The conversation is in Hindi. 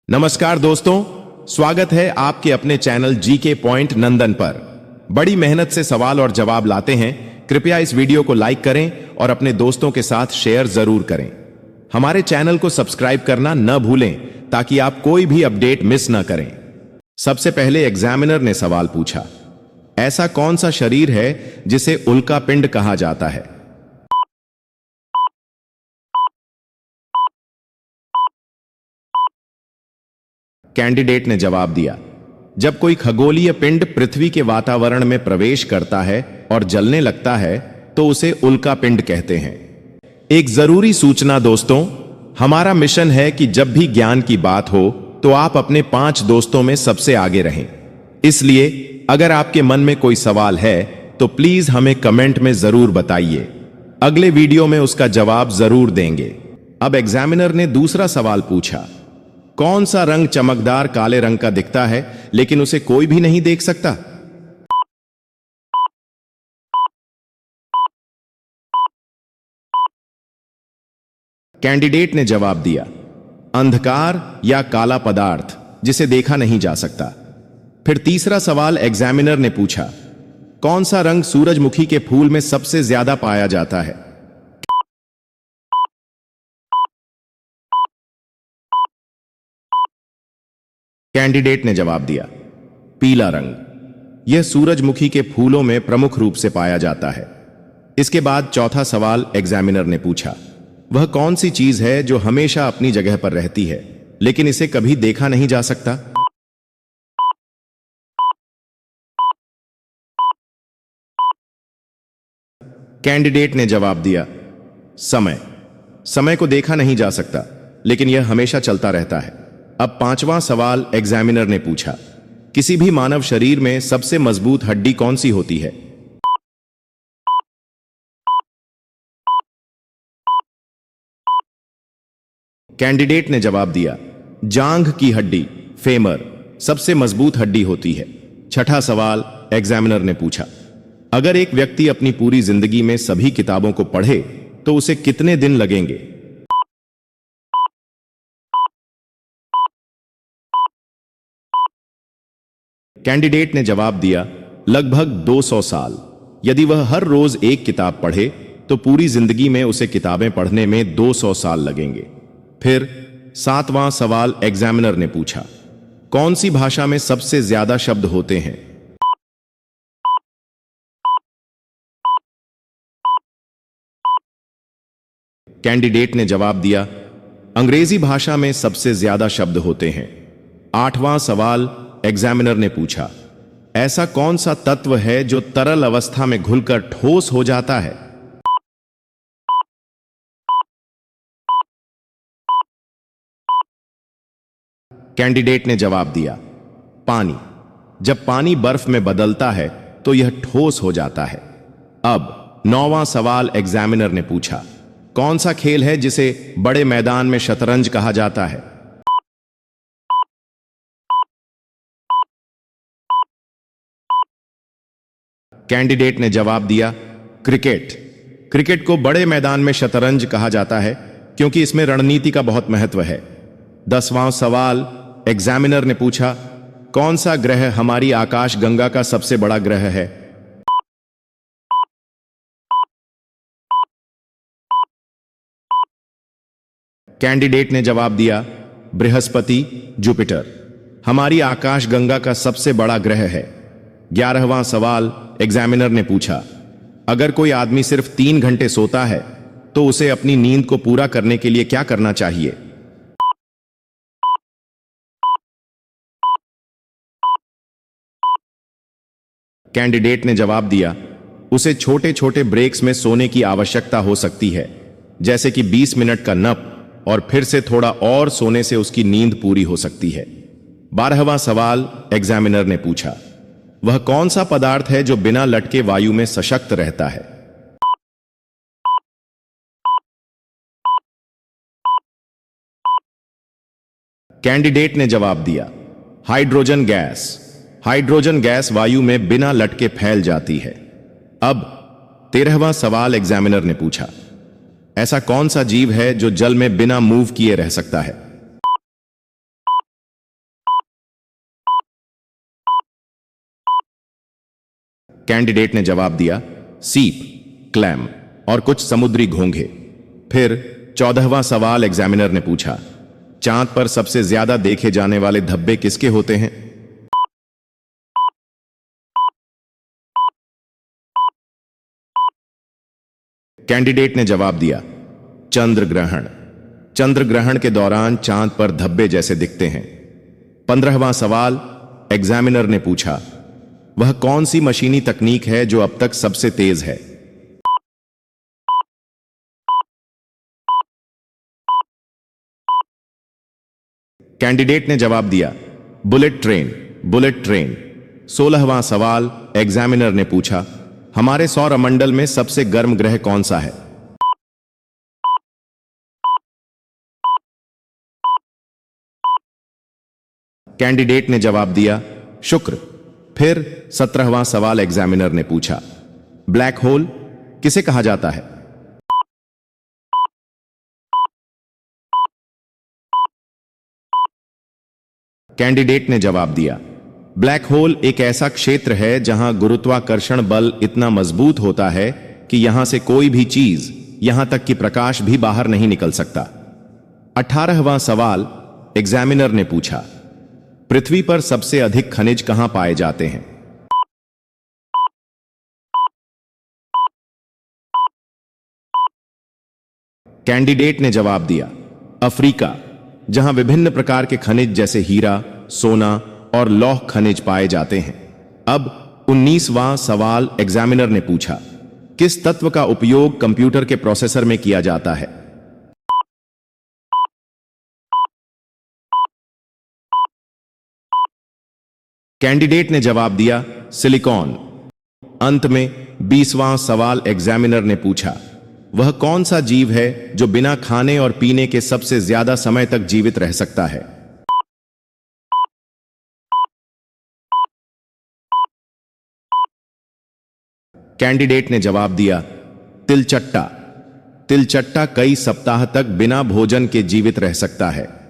नमस्कार दोस्तों, स्वागत है आपके अपने चैनल जीके पॉइंट नंदन पर। बड़ी मेहनत से सवाल और जवाब लाते हैं। कृपया इस वीडियो को लाइक करें और अपने दोस्तों के साथ शेयर जरूर करें। हमारे चैनल को सब्सक्राइब करना न भूलें ताकि आप कोई भी अपडेट मिस न करें। सबसे पहले एग्जामिनर ने सवाल पूछा, ऐसा कौन सा शरीर है जिसे उल्का पिंड कहा जाता है? कैंडिडेट ने जवाब दिया, जब कोई खगोलीय पिंड पृथ्वी के वातावरण में प्रवेश करता है और जलने लगता है तो उसे उल्का पिंड कहते हैं। एक जरूरी सूचना दोस्तों, हमारा मिशन है कि जब भी ज्ञान की बात हो तो आप अपने 5 दोस्तों में सबसे आगे रहें। इसलिए अगर आपके मन में कोई सवाल है तो प्लीज हमें कमेंट में जरूर बताइए। अगले वीडियो में उसका जवाब जरूर देंगे। अब एग्जामिनर ने दूसरा सवाल पूछा, कौन सा रंग चमकदार काले रंग का दिखता है लेकिन उसे कोई भी नहीं देख सकता? कैंडिडेट ने जवाब दिया, अंधकार या काला पदार्थ जिसे देखा नहीं जा सकता। फिर तीसरा सवाल एग्जामिनर ने पूछा, कौन सा रंग सूरजमुखी के फूल में सबसे ज्यादा पाया जाता है? कैंडिडेट ने जवाब दिया, पीला रंग। यह सूरजमुखी के फूलों में प्रमुख रूप से पाया जाता है। इसके बाद चौथा सवाल एग्जामिनर ने पूछा, वह कौन सी चीज है जो हमेशा अपनी जगह पर रहती है लेकिन इसे कभी देखा नहीं जा सकता? कैंडिडेट ने जवाब दिया, समय। समय को देखा नहीं जा सकता लेकिन यह हमेशा चलता रहता है। अब पांचवां सवाल एग्जामिनर ने पूछा, किसी भी मानव शरीर में सबसे मजबूत हड्डी कौन सी होती है? कैंडिडेट ने जवाब दिया, जांघ की हड्डी, फेमर, सबसे मजबूत हड्डी होती है। छठा सवाल एग्जामिनर ने पूछा, अगर एक व्यक्ति अपनी पूरी जिंदगी में सभी किताबों को पढ़े तो उसे कितने दिन लगेंगे? कैंडिडेट ने जवाब दिया, लगभग 200 साल। यदि वह हर रोज एक किताब पढ़े तो पूरी जिंदगी में उसे किताबें पढ़ने में 200 साल लगेंगे। फिर सातवां सवाल एग्जामिनर ने पूछा, कौन सी भाषा में सबसे ज्यादा शब्द होते हैं? कैंडिडेट ने जवाब दिया, अंग्रेजी भाषा में सबसे ज्यादा शब्द होते हैं। आठवां सवाल एग्जामिनर ने पूछा, ऐसा कौन सा तत्व है जो तरल अवस्था में घुलकर ठोस हो जाता है? कैंडिडेट ने जवाब दिया, पानी। जब पानी बर्फ में बदलता है तो यह ठोस हो जाता है। अब 9वां सवाल एग्जामिनर ने पूछा, कौन सा खेल है जिसे बड़े मैदान में शतरंज कहा जाता है? कैंडिडेट ने जवाब दिया, क्रिकेट। क्रिकेट को बड़े मैदान में शतरंज कहा जाता है क्योंकि इसमें रणनीति का बहुत महत्व है। 10वां सवाल एग्जामिनर ने पूछा, कौन सा ग्रह हमारी आकाश गंगा का सबसे बड़ा ग्रह है? कैंडिडेट ने जवाब दिया, बृहस्पति, जुपिटर। हमारी आकाश गंगा का सबसे बड़ा ग्रह है। 11वां सवाल एग्जामिनर ने पूछा, अगर कोई आदमी सिर्फ 3 घंटे सोता है तो उसे अपनी नींद को पूरा करने के लिए क्या करना चाहिए? कैंडिडेट ने जवाब दिया, उसे छोटे छोटे ब्रेक्स में सोने की आवश्यकता हो सकती है, जैसे कि 20 मिनट का नप, और फिर से थोड़ा और सोने से उसकी नींद पूरी हो सकती है। 12वां सवाल एग्जामिनर ने पूछा, वह कौन सा पदार्थ है जो बिना लटके वायु में सशक्त रहता है? कैंडिडेट ने जवाब दिया, हाइड्रोजन गैस। हाइड्रोजन गैस वायु में बिना लटके फैल जाती है। अब 13वां सवाल एग्जामिनर ने पूछा, ऐसा कौन सा जीव है जो जल में बिना मूव किए रह सकता है? कैंडिडेट ने जवाब दिया, सीप, क्लैम और कुछ समुद्री घोंघे। फिर 14वां सवाल एग्जामिनर ने पूछा, चांद पर सबसे ज्यादा देखे जाने वाले धब्बे किसके होते हैं? कैंडिडेट ने जवाब दिया, चंद्र ग्रहण। चंद्र ग्रहण के दौरान चांद पर धब्बे जैसे दिखते हैं। 15वां सवाल एग्जामिनर ने पूछा, वह कौन सी मशीनी तकनीक है जो अब तक सबसे तेज है? कैंडिडेट ने जवाब दिया, बुलेट ट्रेन। Bullet train. 16वां सवाल एग्जामिनर ने पूछा, हमारे सौरमंडल में सबसे गर्म ग्रह कौन सा है? कैंडिडेट ने जवाब दिया, शुक्र। फिर 17वां सवाल एग्जामिनर ने पूछा, ब्लैक होल किसे कहा जाता है? कैंडिडेट ने जवाब दिया, ब्लैक होल एक ऐसा क्षेत्र है जहां गुरुत्वाकर्षण बल इतना मजबूत होता है कि यहां से कोई भी चीज, यहां तक कि प्रकाश भी बाहर नहीं निकल सकता। 18वां सवाल एग्जामिनर ने पूछा, पृथ्वी पर सबसे अधिक खनिज कहां पाए जाते हैं? कैंडिडेट ने जवाब दिया, अफ्रीका, जहां विभिन्न प्रकार के खनिज जैसे हीरा, सोना और लौह खनिज पाए जाते हैं। अब 19वां सवाल एग्जामिनर ने पूछा, किस तत्व का उपयोग कंप्यूटर के प्रोसेसर में किया जाता है? कैंडिडेट ने जवाब दिया, सिलिकॉन। अंत में 20वां सवाल एग्जामिनर ने पूछा, वह कौन सा जीव है जो बिना खाने और पीने के सबसे ज्यादा समय तक जीवित रह सकता है? कैंडिडेट ने जवाब दिया, तिलचट्टा। तिलचट्टा कई सप्ताह तक बिना भोजन के जीवित रह सकता है।